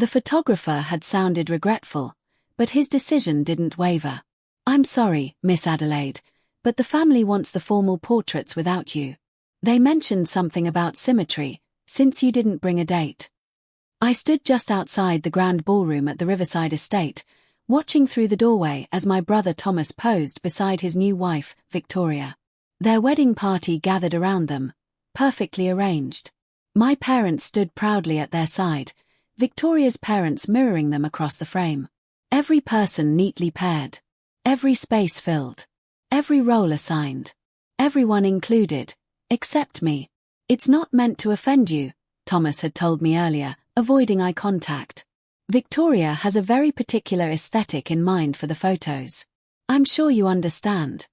The photographer had sounded regretful, but his decision didn't waver. "I'm sorry, Miss Adelaide, but the family wants the formal portraits without you. They mentioned something about symmetry, since you didn't bring a date." I stood just outside the grand ballroom at the Riverside estate, watching through the doorway as my brother Thomas posed beside his new wife, Victoria. Their wedding party gathered around them, perfectly arranged. My parents stood proudly at their side, Victoria's parents mirroring them across the frame. Every person neatly paired. Every space filled. Every role assigned. Everyone included, except me. "It's not meant to offend you," Thomas had told me earlier, avoiding eye contact. "Victoria has a very particular aesthetic in mind for the photos. I'm sure you understand."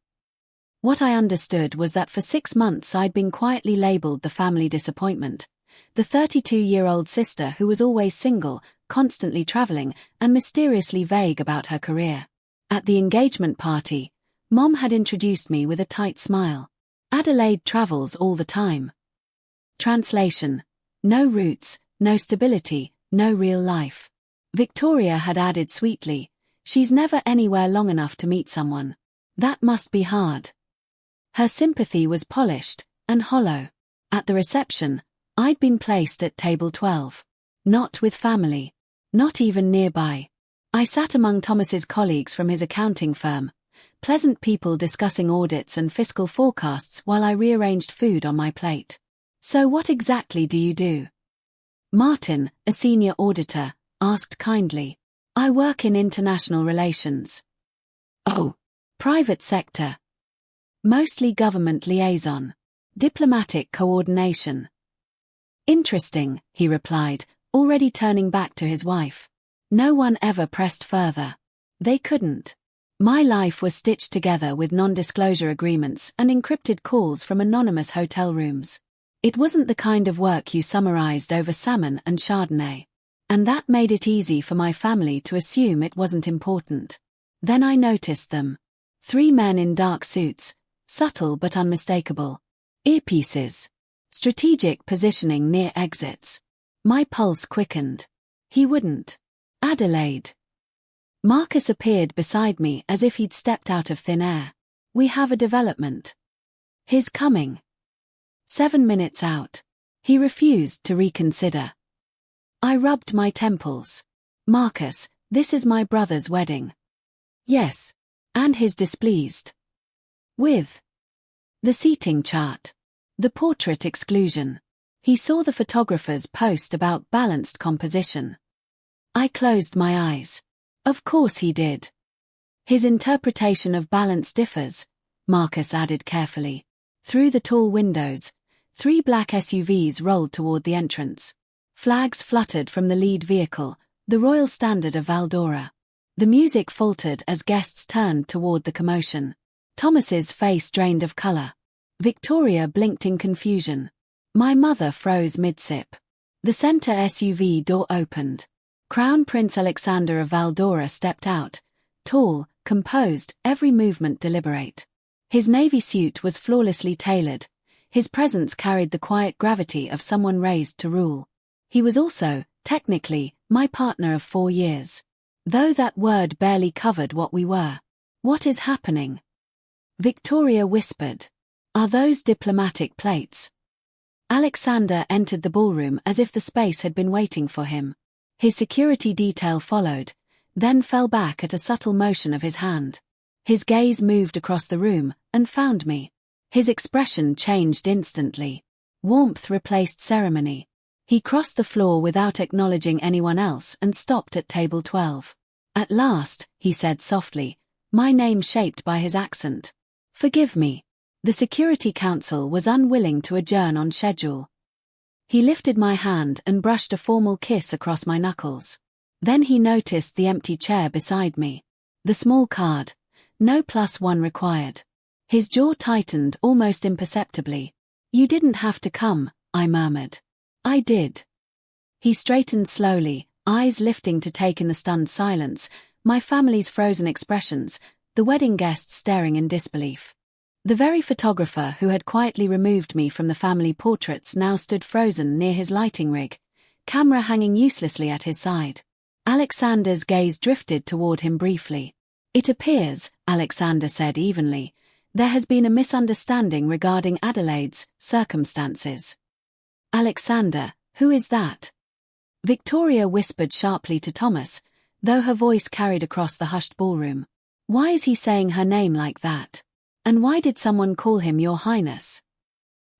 What I understood was that for 6 months I'd been quietly labeled the family disappointment, the 32-year-old sister who was always single, constantly traveling, and mysteriously vague about her career. At the engagement party, Mom had introduced me with a tight smile. "Adelaide travels all the time." Translation: no roots, no stability, no real life. Victoria had added sweetly, "She's never anywhere long enough to meet someone. That must be hard." Her sympathy was polished and hollow. At the reception, I'd been placed at table 12. Not with family. Not even nearby. I sat among Thomas's colleagues from his accounting firm, pleasant people discussing audits and fiscal forecasts while I rearranged food on my plate. "So what exactly do you do?" Martin, a senior auditor, asked kindly. "I work in international relations." "Oh, private sector." "Mostly government liaison. Diplomatic coordination." "Interesting," he replied, already turning back to his wife. No one ever pressed further. They couldn't. My life was stitched together with non-disclosure agreements and encrypted calls from anonymous hotel rooms. It wasn't the kind of work you summarized over salmon and Chardonnay. And that made it easy for my family to assume it wasn't important. Then I noticed them. 3 men in dark suits, subtle but unmistakable. Earpieces. Strategic positioning near exits. My pulse quickened. He wouldn't. "Adelaide." Marcus appeared beside me as if he'd stepped out of thin air. "We have a development." "His coming." 7 minutes out. He refused to reconsider. I rubbed my temples. "Marcus, this is my brother's wedding." "Yes." "And he's displeased." "With?" "The seating chart. The portrait exclusion." He saw the photographer's post about balanced composition. I closed my eyes. Of course he did. "His interpretation of balance differs," Marcus added carefully. Through the tall windows, 3 black SUVs rolled toward the entrance. Flags fluttered from the lead vehicle, the royal standard of Valdora. The music faltered as guests turned toward the commotion. Thomas's face drained of color. Victoria blinked in confusion. My mother froze mid-sip. The center SUV door opened. Crown Prince Alexander of Valdora stepped out, tall, composed, every movement deliberate. His navy suit was flawlessly tailored. His presence carried the quiet gravity of someone raised to rule. He was also, technically, my partner of 4 years. Though that word barely covered what we were. "What is happening?" Victoria whispered. "Are those diplomatic plates?" Alexander entered the ballroom as if the space had been waiting for him. His security detail followed, then fell back at a subtle motion of his hand. His gaze moved across the room and found me. His expression changed instantly. Warmth replaced ceremony. He crossed the floor without acknowledging anyone else and stopped at table 12. "At last," he said softly, my name shaped by his accent. "Forgive me." The Security Council was unwilling to adjourn on schedule. He lifted my hand and brushed a formal kiss across my knuckles. Then he noticed the empty chair beside me. The small card. No +1 required. His jaw tightened almost imperceptibly. "You didn't have to come," I murmured. "I did." He straightened slowly, eyes lifting to take in the stunned silence, my family's frozen expressions, the wedding guests staring in disbelief. The very photographer who had quietly removed me from the family portraits now stood frozen near his lighting rig, camera hanging uselessly at his side. Alexander's gaze drifted toward him briefly. "It appears," Alexander said evenly, "there has been a misunderstanding regarding Adelaide's circumstances." "Alexander, who is that?" Victoria whispered sharply to Thomas, though her voice carried across the hushed ballroom. "Why is he saying her name like that? And why did someone call him Your Highness?"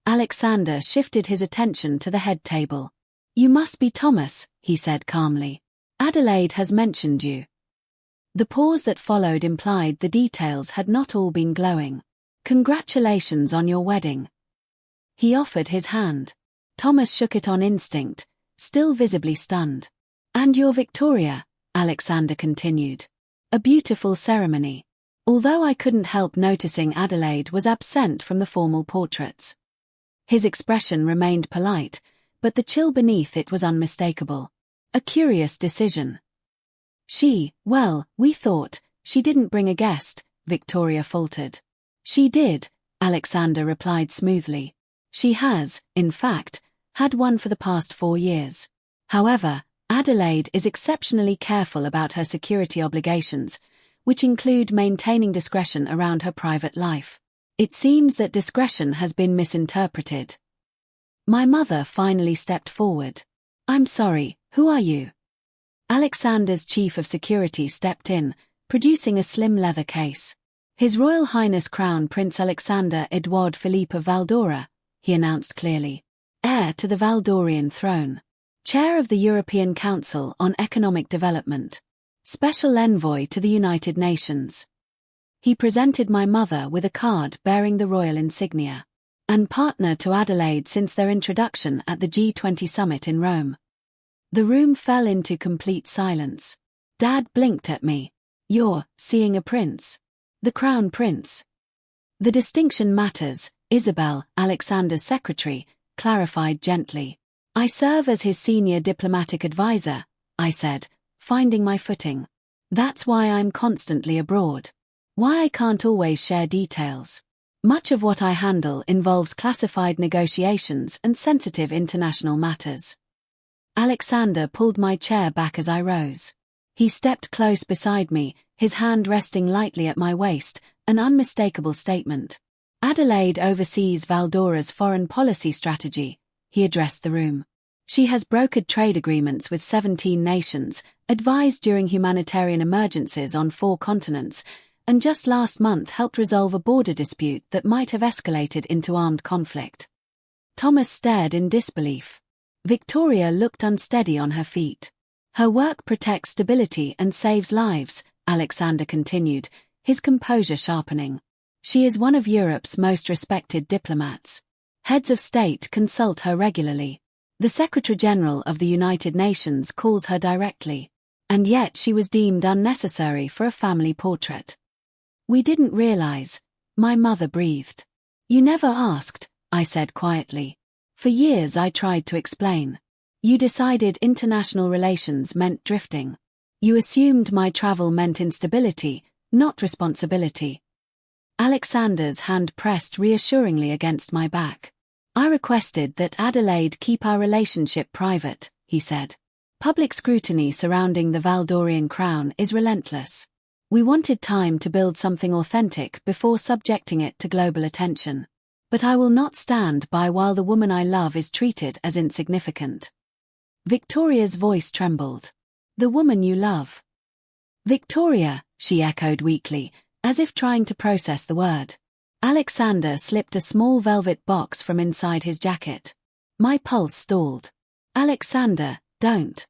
Alexander shifted his attention to the head table. "You must be Thomas," he said calmly. "Adelaide has mentioned you." The pause that followed implied the details had not all been glowing. "Congratulations on your wedding." He offered his hand. Thomas shook it on instinct, still visibly stunned. "And your Victoria," Alexander continued. "A beautiful ceremony." Although I couldn't help noticing Adelaide was absent from the formal portraits. His expression remained polite, but the chill beneath it was unmistakable. A curious decision. Well, we thought, she didn't bring a guest," Victoria faltered. "She did," Alexander replied smoothly. "She has, in fact, had one for the past 4 years. However, Adelaide is exceptionally careful about her security obligations, which include maintaining discretion around her private life. It seems that discretion has been misinterpreted." My mother finally stepped forward. "I'm sorry, who are you?" Alexander's chief of security stepped in, producing a slim leather case. "His Royal Highness Crown Prince Alexander Edouard Philippe of Valdora," he announced clearly. "Heir to the Valdorian throne. Chair of the European Council on Economic Development. Special Envoy to the United Nations." He presented my mother with a card bearing the royal insignia. "And partner to Adelaide since their introduction at the G20 summit in Rome." The room fell into complete silence. Dad blinked at me. "You're seeing a prince?" "The Crown Prince." "The distinction matters," Isabel, Alexander's secretary, clarified gently. "I serve as his senior diplomatic advisor," I said, finding my footing. "That's why I'm constantly abroad. Why I can't always share details. Much of what I handle involves classified negotiations and sensitive international matters." Alexander pulled my chair back as I rose. He stepped close beside me, his hand resting lightly at my waist, an unmistakable statement. "Adelaide oversees Valdora's foreign policy strategy," he addressed the room. "She has brokered trade agreements with 17 nations, advised during humanitarian emergencies on 4 continents, and just last month helped resolve a border dispute that might have escalated into armed conflict." Thomas stared in disbelief. Victoria looked unsteady on her feet. "Her work protects stability and saves lives," Alexander continued, his composure sharpening. "She is one of Europe's most respected diplomats. Heads of state consult her regularly. The Secretary-General of the United Nations calls her directly. And yet she was deemed unnecessary for a family portrait." "We didn't realize," my mother breathed. "You never asked," I said quietly. "For years I tried to explain. You decided international relations meant drifting. You assumed my travel meant instability, not responsibility." Alexander's hand pressed reassuringly against my back. "I requested that Adelaide keep our relationship private," he said. "Public scrutiny surrounding the Valdorian crown is relentless. We wanted time to build something authentic before subjecting it to global attention. But I will not stand by while the woman I love is treated as insignificant." Victoria's voice trembled. "The woman you love?" "Victoria," she echoed weakly, as if trying to process the word. Alexander slipped a small velvet box from inside his jacket. My pulse stalled. "Alexander, don't."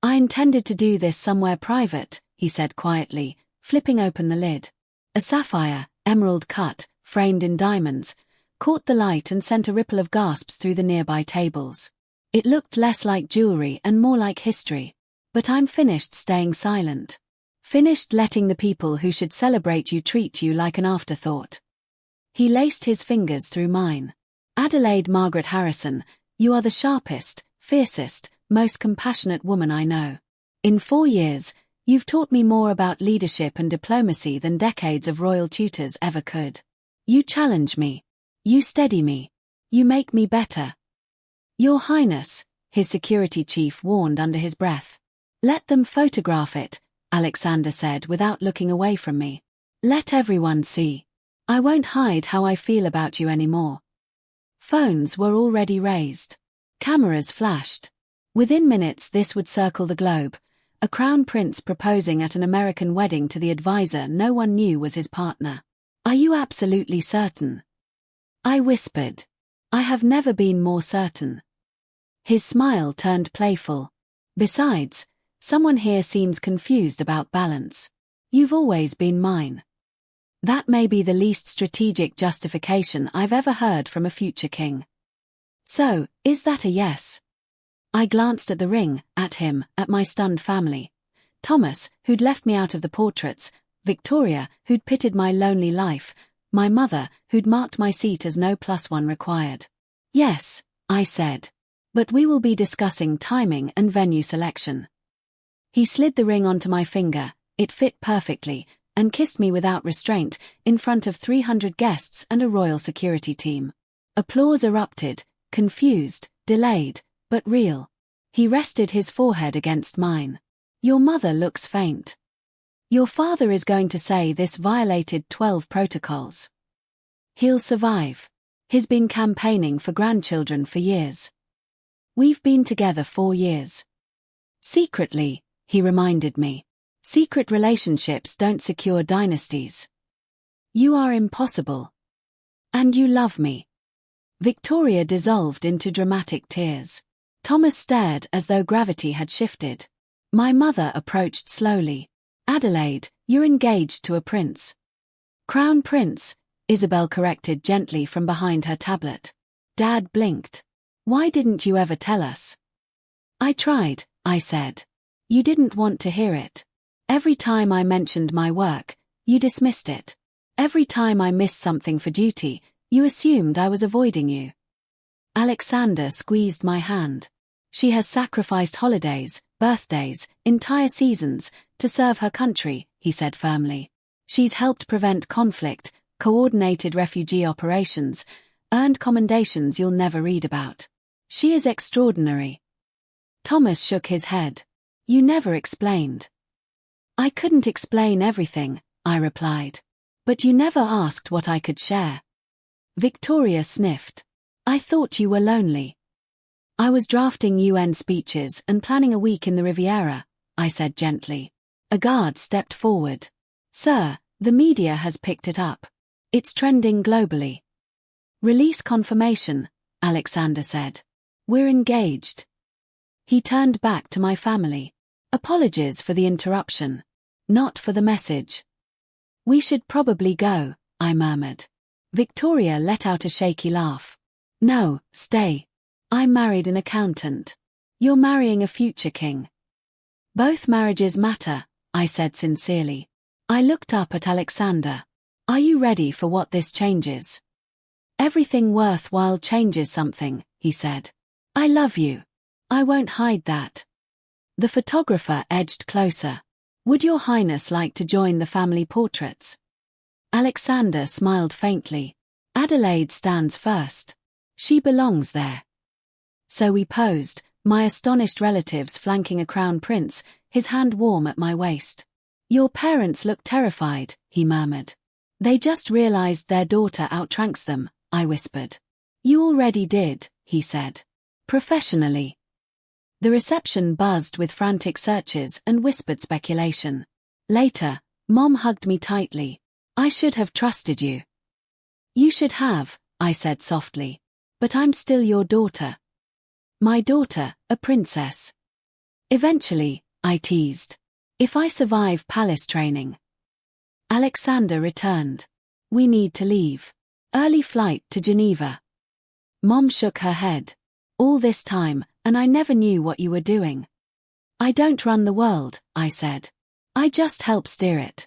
"I intended to do this somewhere private," he said quietly, flipping open the lid. A sapphire, emerald cut, framed in diamonds, caught the light and sent a ripple of gasps through the nearby tables. It looked less like jewelry and more like history. "But I'm finished staying silent. Finished letting the people who should celebrate you treat you like an afterthought." He laced his fingers through mine. "Adelaide Margaret Harrison, you are the sharpest, fiercest, most compassionate woman I know. In 4 years, you've taught me more about leadership and diplomacy than decades of royal tutors ever could. You challenge me. You steady me. You make me better." "Your Highness," his security chief warned under his breath. Let them photograph it, Alexander said without looking away from me. Let everyone see. I won't hide how I feel about you anymore. Phones were already raised. Cameras flashed. Within minutes this would circle the globe, a crown prince proposing at an American wedding to the advisor no one knew was his partner. Are you absolutely certain? I whispered. I have never been more certain. His smile turned playful. Besides, someone here seems confused about balance. You've always been mine. That may be the least strategic justification I've ever heard from a future king. So, is that a yes? I glanced at the ring, at him, at my stunned family. Thomas, who'd left me out of the portraits, Victoria, who'd pitied my lonely life, my mother, who'd marked my seat as no +1 required. Yes, I said. But we will be discussing timing and venue selection. He slid the ring onto my finger, it fit perfectly, and kissed me without restraint, in front of 300 guests and a royal security team. Applause erupted, confused, delayed, but real. He rested his forehead against mine. Your mother looks faint. Your father is going to say this violated 12 protocols. He'll survive. He's been campaigning for grandchildren for years. We've been together 4 years. Secretly, he reminded me. Secret relationships don't secure dynasties. You are impossible. And you love me. Victoria dissolved into dramatic tears. Thomas stared as though gravity had shifted. My mother approached slowly. Adelaide, you're engaged to a prince. Crown Prince, Isabel corrected gently from behind her tablet. Dad blinked. Why didn't you ever tell us? I tried, I said. You didn't want to hear it. Every time I mentioned my work, you dismissed it. Every time I missed something for duty, you assumed I was avoiding you. Alexander squeezed my hand. She has sacrificed holidays, birthdays, entire seasons, to serve her country, he said firmly. She's helped prevent conflict, coordinated refugee operations, earned commendations you'll never read about. She is extraordinary. Thomas shook his head. You never explained. I couldn't explain everything, I replied. But you never asked what I could share. Victoria sniffed. I thought you were lonely. I was drafting UN speeches and planning a week in the Riviera, I said gently. A guard stepped forward. Sir, the media has picked it up. It's trending globally. Release confirmation, Alexander said. We're engaged. He turned back to my family. Apologies for the interruption. Not for the message. We should probably go, I murmured. Victoria let out a shaky laugh. No, stay. I married an accountant. You're marrying a future king. Both marriages matter, I said sincerely. I looked up at Alexander. Are you ready for what this changes? Everything worthwhile changes something, he said. I love you. I won't hide that. The photographer edged closer. Would Your Highness like to join the family portraits? Alexander smiled faintly. Adelaide stands first. She belongs there. So we posed, my astonished relatives flanking a crown prince, his hand warm at my waist. Your parents look terrified, he murmured. They just realized their daughter outranks them, I whispered. You already did, he said. Professionally. The reception buzzed with frantic searches and whispered speculation. Later, Mom hugged me tightly. I should have trusted you. You should have, I said softly. But I'm still your daughter. My daughter, a princess. Eventually, I teased. If I survive palace training. Alexander returned. We need to leave. Early flight to Geneva. Mom shook her head. All this time, and I never knew what you were doing. I don't run the world, I said. I just help steer it.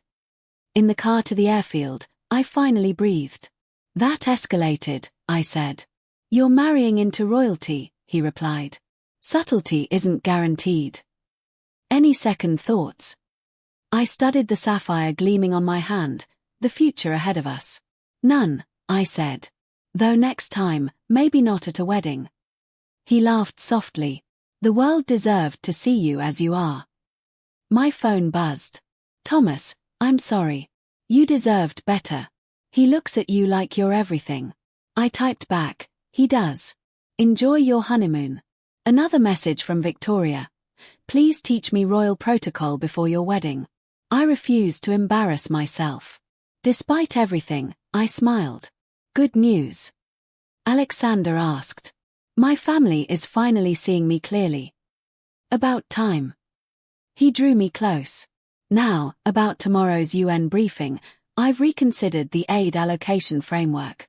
In the car to the airfield, I finally breathed. That escalated, I said. You're marrying into royalty, he replied. Subtlety isn't guaranteed. Any second thoughts? I studied the sapphire gleaming on my hand, the future ahead of us. None, I said. Though next time, maybe not at a wedding. He laughed softly. The world deserved to see you as you are. My phone buzzed. Thomas, I'm sorry. You deserved better. He looks at you like you're everything. I typed back, he does. Enjoy your honeymoon. Another message from Victoria. Please teach me royal protocol before your wedding. I refuse to embarrass myself. Despite everything, I smiled. Good news. Alexander asked. My family is finally seeing me clearly. About time. He drew me close. Now, about tomorrow's UN briefing, I've reconsidered the aid allocation framework.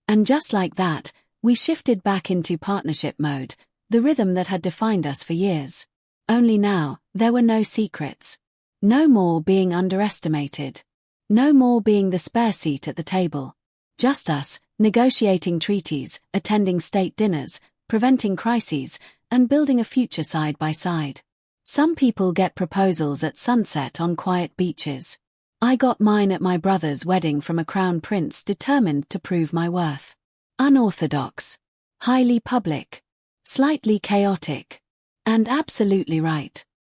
And just like that, we shifted back into partnership mode, the rhythm that had defined us for years. Only now, there were no secrets. No more being underestimated. No more being the spare seat at the table. Just us, negotiating treaties, attending state dinners, preventing crises, and building a future side by side. Some people get proposals at sunset on quiet beaches. I got mine at my brother's wedding from a crown prince determined to prove my worth. Unorthodox. Highly public. Slightly chaotic. And absolutely right.